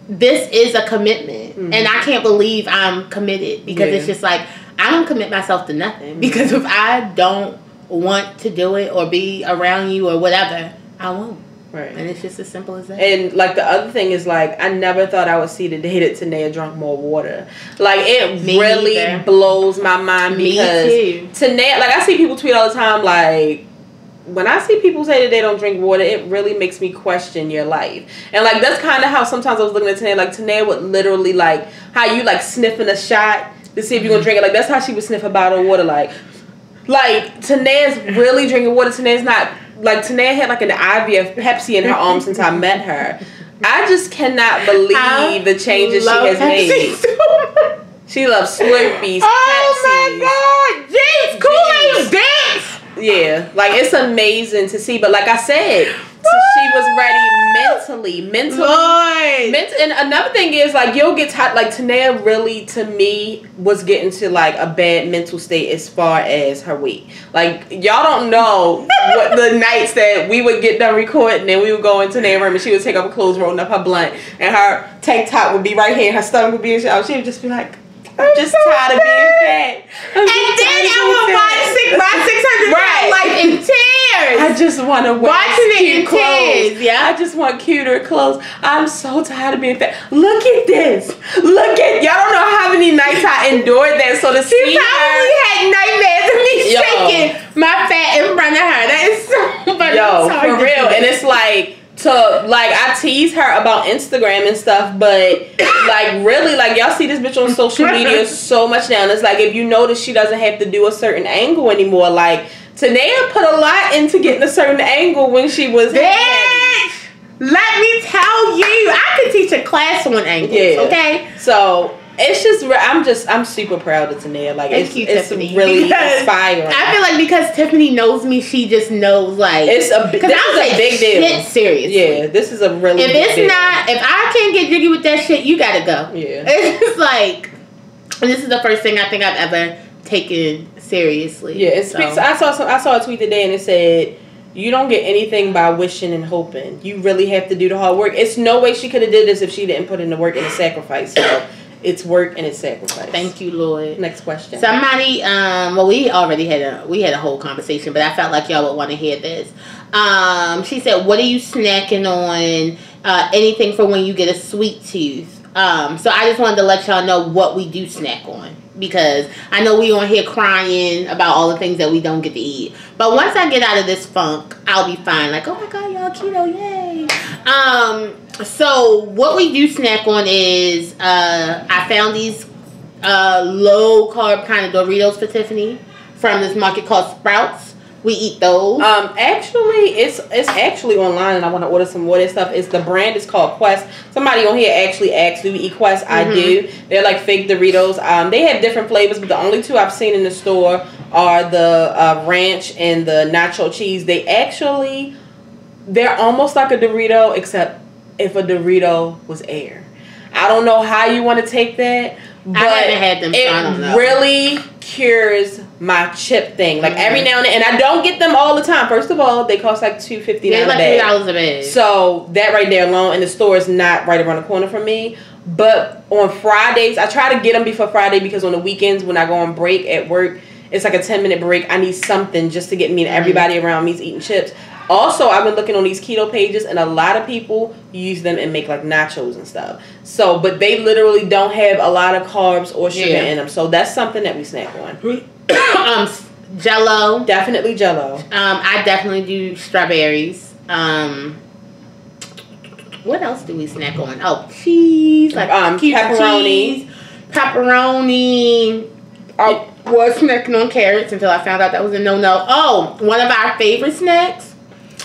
A: this is a commitment, and I can't believe I'm committed, because it's just like, I don't commit myself to nothing, because if I don't want to do it or be around you or whatever, I won't.
B: Right.
A: And it's just as simple as that.
B: And like, the other thing is, like, I never thought I would see the day that Tanae drunk more water. Like, it really blows my mind, because Tanae, like, I see people tweet all the time, like, when I see people say that they don't drink water, it really makes me question your life. And like, that's kind of how sometimes I was looking at Tanae. Like, Tanae would literally, like, how you like sniffing a shot to see if you're gonna drink it. Like, that's how she would sniff a bottle of water. Like Tanae's really drinking water. Tanae's not, like, Tanae had like an IV of Pepsi in her arm since I met her. I just cannot believe the changes she has made. She loves Slurpees, Pepsi.
A: Oh my God, Jeez, Kool-Aid, bitch!
B: Yeah, like, it's amazing to see. But like I said, she was ready mentally. And another thing is, like, you'll get tired. Like, Tanae really, to me, was getting to like a bad mental state as far as her weight. Like, y'all don't know what the nights that we would get done recording and we would go into Tanae's room and she would take off her clothes, rolling up her blunt, and her tank top would be right here and her stomach would be in shower. She would just be like, I'm just tired of being fat. And
A: then I would watch 600 Pound Life in tears.
B: I just want to wear cute clothes.
A: Yeah.
B: I just want cuter clothes. I'm so tired of being fat. Look at this. Y'all don't know how many nights I endured that. So to see her,
A: she probably had nightmares of me shaking my fat in front of her. That is so funny.
B: For real. And it's like, I tease her about Instagram and stuff, but like, really, like, y'all see this bitch on social media so much now, and it's like, if you notice, she doesn't have to do a certain angle anymore. Like, Tanae put a lot into getting a certain angle when she was
A: bitch, let me tell you, I could teach a class on angles, okay?
B: So it's just, I'm super proud of Tanae. Like, it's Tiffany, really inspiring.
A: I feel like because Tiffany knows me, she just knows, like,
B: this is a big deal.
A: Shit, serious.
B: Yeah, this is a really big deal.
A: If I can't get jiggy with that shit, you gotta go.
B: Yeah.
A: It's like, this is the first thing I think I've ever taken seriously.
B: Yeah, it speaks. I saw a tweet today and it said, you don't get anything by wishing and hoping. You really have to do the hard work. It's no way she could have did this if she didn't put in the work and the sacrifice. So it's work and it's sacrifice.
A: Thank you, Lord.
B: Next question.
A: Somebody, well, we already had a whole conversation, but I felt like y'all would want to hear this. She said, "What are you snacking on? Anything for when you get a sweet tooth?" So I just wanted to let y'all know what we do snack on, because I know we on here crying about all the things that we don't get to eat. But once I get out of this funk, I'll be fine. Like, oh my God, y'all keto, yay! So what we do snack on is I found these low carb kind of Doritos for Tiffany from this market called Sprouts. We eat those.
B: Actually, it's actually online, and I want to order some more of this stuff. The brand is called Quest. Somebody on here actually asked, "Do we eat Quest?" I do. They're like fake Doritos. They have different flavors, but the only two I've seen in the store are the ranch and the nacho cheese. They're almost like a Dorito, except if a Dorito was air. I don't know how you want to take that, but
A: I haven't had them, so I don't know.
B: Really cures my chip thing. Like every now and then, and I don't get them all the time. First of all, they cost like $2.59
A: They're like $3 a bag.
B: So that right there alone, and the store is not right around the corner from me. But on Fridays, I try to get them before Friday because on the weekends when I go on break at work, it's like a 10-minute break. I need something just to get me and everybody around me is eating chips. Also, I've been looking on these keto pages, and a lot of people use them and make like nachos and stuff. So, but they literally don't have a lot of carbs or sugar in them. So that's something that we snack on.
A: Jello.
B: Definitely Jello.
A: I definitely do strawberries. What else do we snack on? Oh, cheese. Like
B: pepperoni.
A: Cheese, pepperoni. I was snacking on carrots until I found out that was a no-no. Oh, one of our favorite snacks.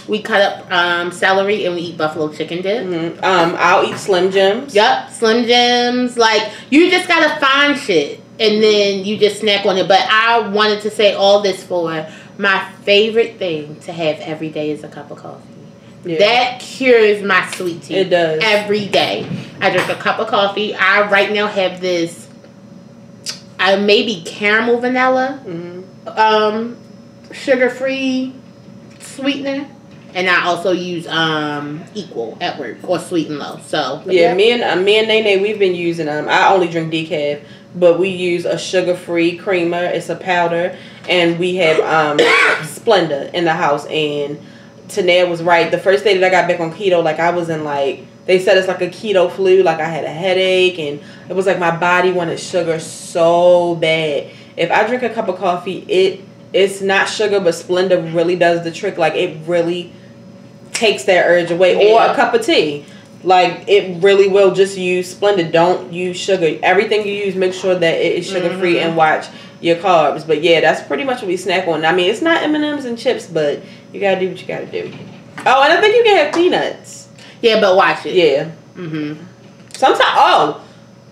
A: We cut up celery and we eat buffalo chicken dip.
B: I'll eat Slim Jims.
A: Yep, Slim Jims. Like, you just gotta find shit and then you just snack on it. But I wanted to say all this for my favorite thing to have every day is a cup of coffee. Yeah. That cures my sweet tooth.
B: It does.
A: Every day. I drink a cup of coffee. I right now have this maybe caramel vanilla sugar-free sweetener. And I also use Equal at work or Sweet and Low. So
B: yeah, me and Nene, we've been using them. I only drink decaf, but we use a sugar-free creamer. It's a powder, and we have Splenda in the house. And Tanea was right. The first day that I got back on keto, like I was in like they said it's like a keto flu. Like I had a headache, and it was like my body wanted sugar so bad. If I drink a cup of coffee, it's not sugar, but Splenda really does the trick. Like it really takes that urge away. Or a cup of tea. Like it really will. Just use Splenda. Don't use sugar. Everything you use, make sure that it is sugar free and watch your carbs. But yeah, that's pretty much what we snack on. I mean, it's not M&Ms and chips, but you gotta do what you gotta do. Oh, and I think you can have peanuts.
A: Yeah, but watch it.
B: Yeah. Sometimes,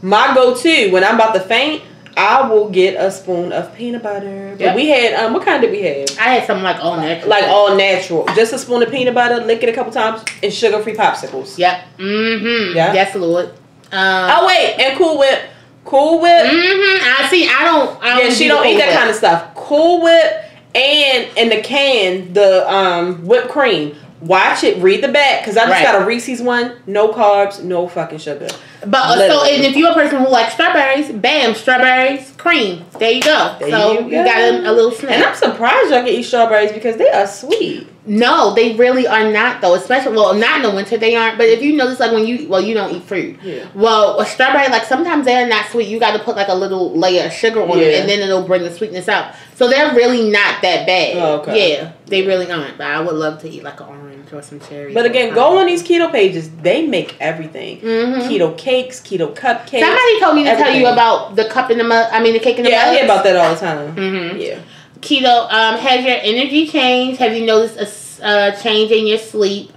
B: my go-to when I'm about to faint, I will get a spoon of peanut butter. But we had, what kind did we have?
A: I had something like all natural.
B: Like all natural. Just a spoon of peanut butter, lick it a couple times, and sugar-free popsicles.
A: Yep. Yeah. Yes, Lord.
B: Oh, wait, and Cool Whip. Cool Whip.
A: I don't
B: she don't eat that kind of stuff. Cool Whip and in the can, the whipped cream. Watch it, read the back, because I just got a Reese's one. No carbs, no fucking sugar.
A: But so, and if you're a person who likes strawberries, bam, strawberries, cream. There you go. You got a little snack.
B: And I'm surprised y'all can eat strawberries because they are sweet.
A: No, they really are not though. Especially, well, not in the winter they aren't. But if you notice, like when you don't eat fruit. Yeah. Well, a strawberry, like sometimes they are not sweet. You got to put like a little layer of sugar on it, and then it'll bring the sweetness out. So they're really not that bad. Oh, okay. Yeah, they really aren't. But I would love to eat like an orange or some cherries.
B: But again, go on these keto pages. They make everything. Keto cakes, keto cupcakes.
A: Somebody told me to tell you about the cup in the mug. I mean, the cake in the mug.
B: Yeah, I hear about that all the time. Yeah.
A: Keto has your energy changed? Have you noticed a change in your sleep?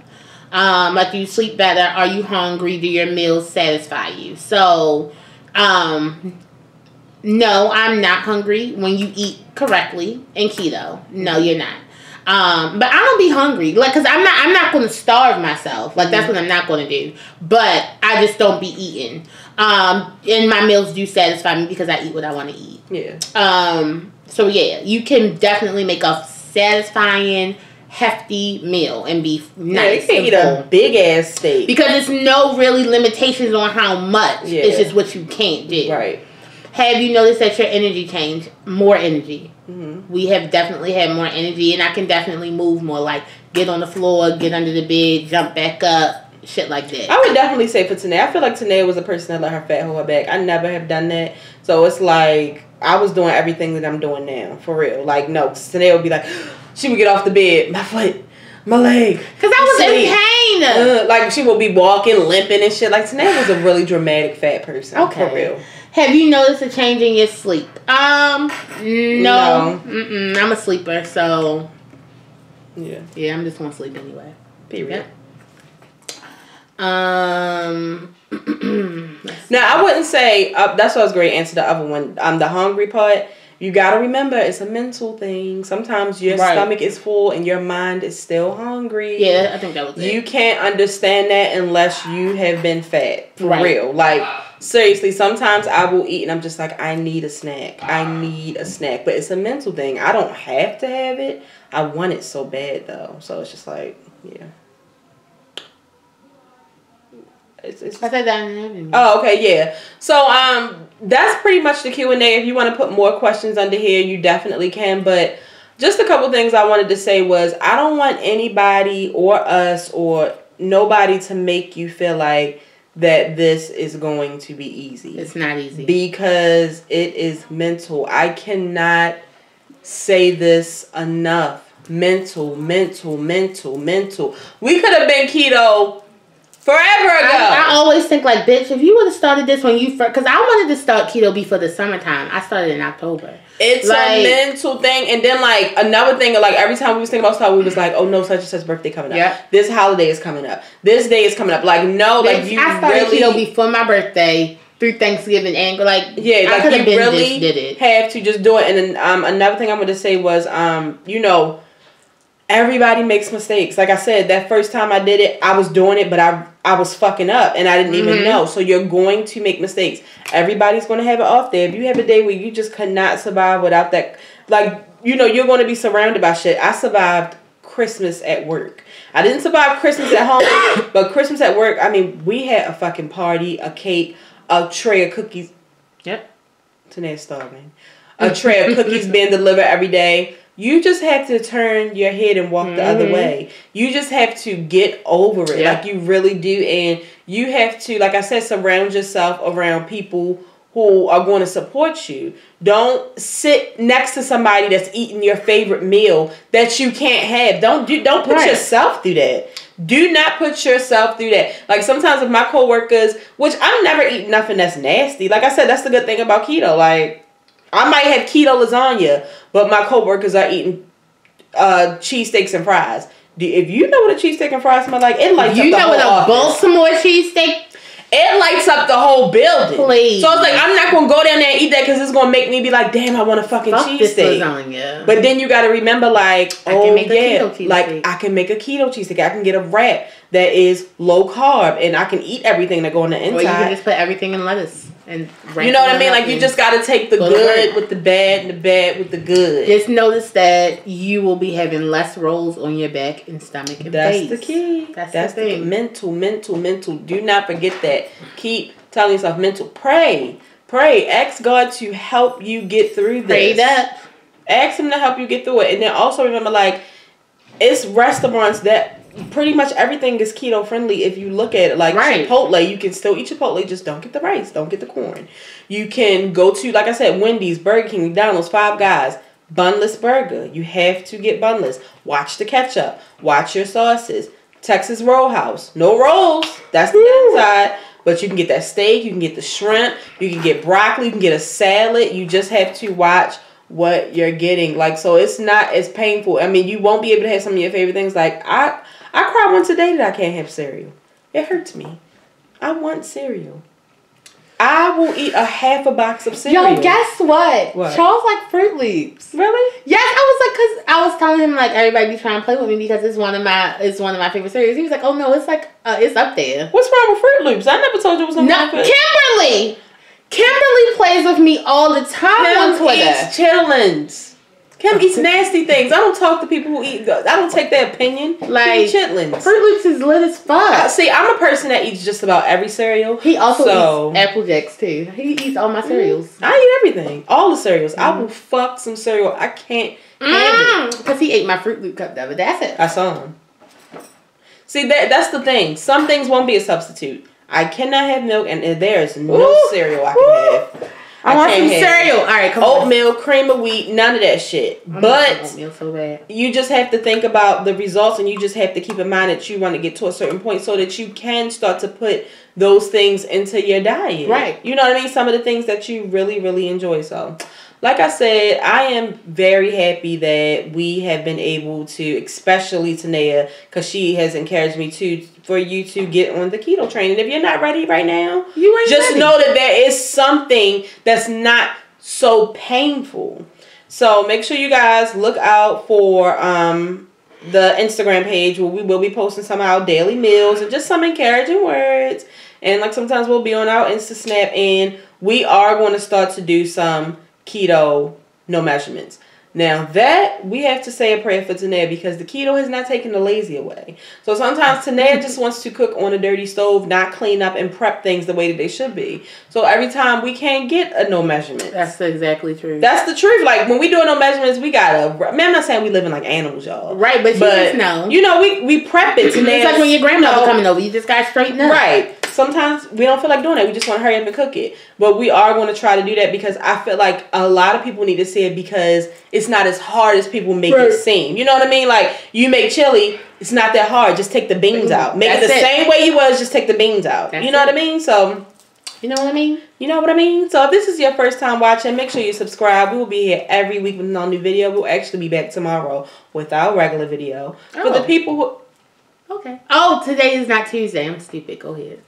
A: Like, do you sleep better? Are you hungry? Do your meals satisfy you? So, no, I'm not hungry when you eat correctly in keto. No, you're not. But I don't be hungry, like, cause I'm not going to starve myself. Like, that's what I'm not going to do. But I just don't be eating. And my meals do satisfy me because I eat what I want to eat. Yeah. So yeah, you can definitely make a satisfying, hefty meal and be nice.
B: Yeah, you can eat a big ass steak
A: because there's no really limitations on how much. Yeah. It's just what you can't do.
B: Right.
A: Have you noticed that your energy changed? More energy. We have definitely had more energy, and I can definitely move more. Like get on the floor, get under the bed, jump back up, shit like that.
B: I would definitely say for Tanea, I feel like Tanea was a person that let her fat hold her back. I never have done that, so it's like I was doing everything that I'm doing now, for real. Like, no, Tanea would be like, she would get off the bed, my foot, my leg.
A: Because I was in pain.
B: Like, she would be walking, limping and shit. Like, Tanea was a really dramatic fat person. Okay. For real.
A: Have you noticed a change in your sleep? No. I'm a sleeper, so
B: Yeah.
A: Yeah, I'm just going to sleep anyway.
B: Period.
A: Yeah.
B: Now, I wouldn't say, that's what I was going to answer the other one. The hungry part, you got to remember, it's a mental thing. Sometimes your stomach is full and your mind is still hungry.
A: Yeah, I think that was it.
B: You can't understand that unless you have been fat. For real. Like, seriously, sometimes I will eat and I'm just like, I need a snack. I need a snack. But it's a mental thing. I don't have to have it. I want it so bad, though. So it's just like, yeah.
A: I said that.
B: Oh, okay, yeah. So, that's pretty much the Q&A. If you want to put more questions under here, you definitely can. But just a couple things I wanted to say was, I don't want anybody or us or nobody to make you feel like that this is going to be easy.
A: It's not easy.
B: Because it is mental. I cannot say this enough. Mental. We could have been keto forever ago.
A: I always think like, bitch, if you would have started this when you first, because I wanted to start keto before the summertime. I started in October.
B: It's like, a mental thing. And then like another thing, like every time we was thinking about stuff, we was like, oh no, such and such birthday coming up.
A: Yep.
B: This holiday is coming up. This day is coming up. Like, no, bitch, like you
A: I started keto before my birthday, through Thanksgiving, and like,
B: yeah, like you really have to just do it. And then another thing I'm going to say was, you know, everybody makes mistakes. Like I said, that first time I did it, I was doing it, but I was fucking up and I didn't even know. So you're going to make mistakes. Everybody's going to have it off there. If you have a day where you just could not survive without that, like, you know, you're going to be surrounded by shit. I survived Christmas at work. I didn't survive Christmas at home, but Christmas at work, I mean, we had a fucking party, a cake, a tray of cookies.
A: Yep.
B: Today's starving. A tray of cookies being delivered every day. You just have to turn your head and walk the other way. You just have to get over it. Like you really do. And you have to, like I said, surround yourself around people who are going to support you. Don't sit next to somebody that's eating your favorite meal that you can't have. Don't put yourself through that. Do not put yourself through that. Like sometimes with my coworkers, which I've never eaten nothing that's nasty. Like I said, that's the good thing about keto. Like, I might have keto lasagna, but my coworkers are eating cheesesteaks and fries. If you know what a cheesesteak and fries smell like, it lights up the whole office. You know what a Baltimore cheesesteak? It lights up the whole building. Please. So it's like, I'm not going to go down there and eat that because it's going to make me be like, damn, I want a fucking cheesesteak. But then you got to remember like, oh yeah, like I can make a keto cheesesteak. I can get a wrap that is low carb and I can eat everything that go on the inside. Or you can
A: just put everything in lettuce. And
B: you know what I mean? Like you just got to take the good with the bad and the bad with the good.
A: Just notice that you will be having less rolls on your back and stomach and face.
B: That's the key. That's the thing. Mental. Do not forget that. Keep telling yourself mental. Pray. Ask God to help you get through this.
A: Pray that.
B: Ask Him to help you get through it. And then also remember, like, it's restaurants that pretty much everything is keto friendly if you look at it. Like Chipotle, you can still eat Chipotle, just don't get the rice, don't get the corn. You can go to, like I said, Wendy's, Burger King, McDonald's, Five Guys, bunless burger. You have to get bunless. Watch the ketchup. Watch your sauces. Texas Roadhouse, no rolls. That's the downside. But you can get that steak, you can get the shrimp, you can get broccoli, you can get a salad. You just have to watch what you're getting. Like, so it's not as painful. I mean, you won't be able to have some of your favorite things. Like, I cried once a day that I can't have cereal. It hurts me. I want cereal. I will eat a half a box of cereal.
A: Yo, guess what? Charles like Fruit Loops.
B: Really?
A: Yes, I was like, cause I was telling him like everybody be trying to play with me because it's one of my favorite cereals. He was like, oh no, it's like it's up there.
B: What's wrong with Fruit Loops? I never told you it was something.
A: No, Kimberly plays with me all the time on Twitter.
B: Eats chitlins. Kim eats nasty things. I don't talk to people who eat. I don't take their opinion. Like chitlins.
A: Fruit Loops is lit as fuck.
B: See, I'm a person that eats just about every cereal.
A: He also eats Apple Jacks too. He eats all my cereals.
B: I eat everything, all the cereals. I will fuck some cereal. I can't have it
A: because he ate my Fruit Loop cup the other day. That's it.
B: I saw him. See, that's the thing. Some things won't be a substitute. I cannot have milk, and there is no cereal I can have.
A: I want some cereal. All right, come on.
B: Oatmeal, cream of wheat, none of that shit. But
A: oatmeal so bad.
B: You just have to think about the results, and you just have to keep in mind that you want to get to a certain point so that you can start to put those things into your diet.
A: Right.
B: You know what I mean? Some of the things that you really, really enjoy. So like I said, I am very happy that we have been able to, especially Tanea, because she has encouraged me for you to get on the keto train. And if you're not ready right now,
A: you ain't
B: just
A: ready.
B: know that there is something that's not so painful. So make sure you guys look out for the Instagram page where we will be posting some of our daily meals and just some encouraging words. And like sometimes we'll be on our Insta Snap, and we are going to start to do some keto no measurements. Now that we have to say a prayer for Tanea, because the keto has not taken the lazy away. So sometimes Tanea just wants to cook on a dirty stove, not clean up and prep things the way that they should be. So every time we can't get a no measurement.
A: That's exactly true.
B: That's the truth. Like when we do no measurements, we gotta. Man, I'm not saying we living like animals, y'all.
A: Right, but you just know.
B: You know, we prep it. Tanea,
A: it's like when your grandmother coming over, you just got straighten up.
B: Right. Sometimes we don't feel like doing that. We just want to hurry up and cook it. But we are going to try to do that because I feel like a lot of people need to see it because it's not as hard as people make it seem. You know what I mean? Like, you make chili, it's not that hard. Just take the beans out. Make it the same way you was, just take the beans out. You know what I mean? So,
A: you know what I mean?
B: You know what I mean? So if this is your first time watching, make sure you subscribe. We will be here every week with a new video. We'll actually be back tomorrow with our regular video. For the people who...
A: Okay. Oh, today is not Tuesday. I'm stupid. Go ahead.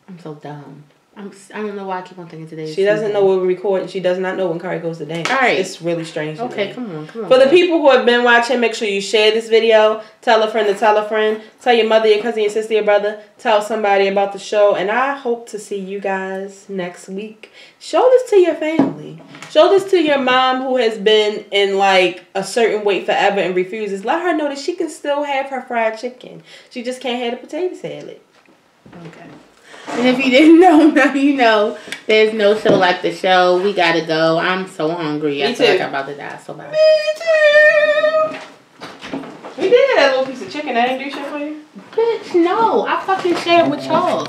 A: I'm so dumb. I don't know why I keep on thinking today.
B: She doesn't know when we're recording. She does not know when Kari goes to dance.
A: All right.
B: It's really strange.
A: Okay, come on.
B: For the people who have been watching, make sure you share this video. Tell a friend to tell a friend. Tell your mother, your cousin, your sister, your brother. Tell somebody about the show. And I hope to see you guys next week. Show this to your family. Show this to your mom who has been in like a certain weight forever and refuses. Let her know that she can still have her fried chicken. She just can't have the potato salad.
A: Okay. And if you didn't know, now you know. There's no show like the show. We gotta go. I'm so hungry. I feel like I'm about to die so bad.
B: Me too. We did that little piece of chicken. I didn't do shit for you.
A: Bitch, no. I fucking shared with y'all.